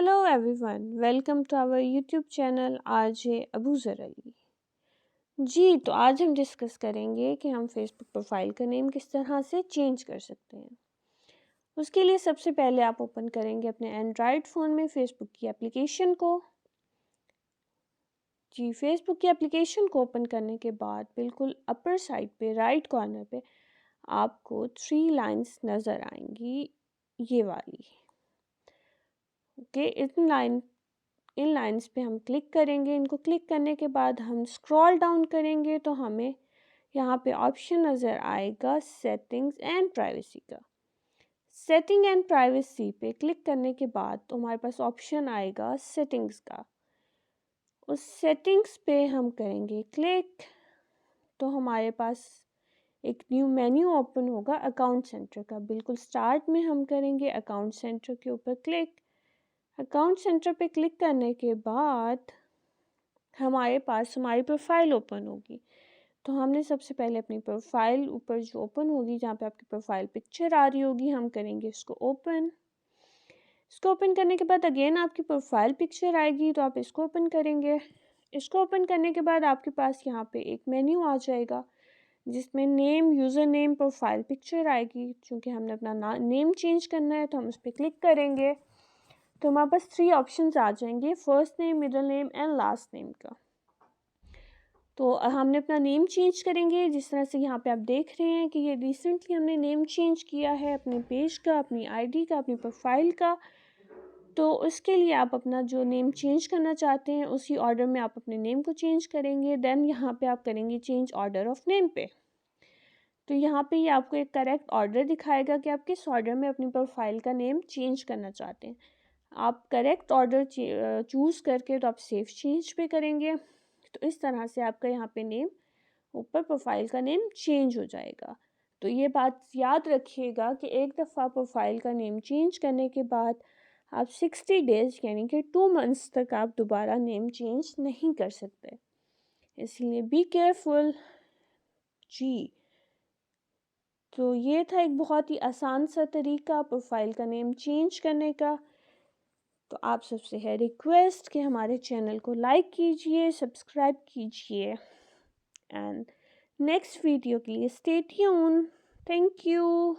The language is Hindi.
Hello everyone, welcome to our YouTube channel RJ Abuzar Ali. जी, तो आज हम डिस्कस करेंगे कि हम फेसबुक प्रोफाइल का नेम किस तरह से चेंज कर सकते हैं। उसके लिए सबसे पहले आप ओपन करेंगे अपने एंड्रॉयड फ़ोन में फेसबुक की एप्लीकेशन को। जी, फेसबुक की एप्लीकेशन को ओपन करने के बाद बिल्कुल अपर साइड पे राइट कॉर्नर पे आपको 3 लाइन्स नज़र आएंगी, ये वाली। ओके, इन लाइंस पे हम क्लिक करेंगे। इनको क्लिक करने के बाद हम स्क्रॉल डाउन करेंगे तो हमें यहाँ पे ऑप्शन नज़र आएगा सेटिंग्स एंड प्राइवेसी का। सेटिंग एंड प्राइवेसी पे क्लिक करने के बाद तो हमारे पास ऑप्शन आएगा सेटिंग्स का। उस सेटिंग्स पे हम करेंगे क्लिक तो हमारे पास एक न्यू मेन्यू ओपन होगा अकाउंट सेंटर का। बिल्कुल स्टार्ट में हम करेंगे अकाउंट सेंटर के ऊपर क्लिक। अकाउंट सेंटर पे क्लिक करने के बाद हमारे पास हमारी प्रोफाइल ओपन होगी। तो हमने सबसे पहले अपनी प्रोफाइल ऊपर जो ओपन होगी, जहाँ पे आपकी प्रोफाइल पिक्चर आ रही होगी, हम करेंगे इसको ओपन। इसको ओपन करने के बाद अगेन आपकी प्रोफाइल पिक्चर आएगी, तो आप इसको ओपन करेंगे। इसको ओपन करने के बाद आपके पास यहाँ पे एक मेन्यू आ जाएगा जिसमें name, user name, profile picture आएगी। चूँकि हमने अपना नेम चेंज करना है तो हम उस पर क्लिक करेंगे तो हमारे पास 3 ऑप्शंस आ जाएंगे, first name, middle name and last name का। तो हमने अपना नेम चेंज करेंगे, जिस तरह से यहाँ पे आप देख रहे हैं कि ये रिसेंटली हमने नेम चेंज किया है अपने पेज का, अपनी आईडी का, अपनी प्रोफाइल का। तो उसके लिए आप अपना जो नेम चेंज करना चाहते हैं उसी ऑर्डर में आप अपने नेम को चेंज करेंगे। देन यहाँ पे आप करेंगे चेंज ऑर्डर ऑफ नेम पे। तो यहाँ पे ये आपको एक करेक्ट ऑर्डर दिखाएगा कि आप किस ऑर्डर में अपनी प्रोफाइल का नेम चेंज करना चाहते हैं। आप करेक्ट ऑर्डर चूज़ करके तो आप सेव चेंज पे करेंगे। तो इस तरह से आपका यहाँ पे नेम, ऊपर प्रोफाइल का नेम चेंज हो जाएगा। तो ये बात याद रखिएगा कि एक दफ़ा प्रोफाइल का नेम चेंज करने के बाद आप 60 डेज़ यानी कि 2 मंथ्स तक आप दोबारा नेम चेंज नहीं कर सकते, इसलिए बी केयरफुल। जी, तो ये था एक बहुत ही आसान सा तरीका प्रोफाइल का नेम चेंज करने का। तो आप सबसे है रिक्वेस्ट कि हमारे चैनल को लाइक कीजिए, सब्सक्राइब कीजिए एंड नेक्स्ट वीडियो के लिए स्टे ट्यून। Thank you.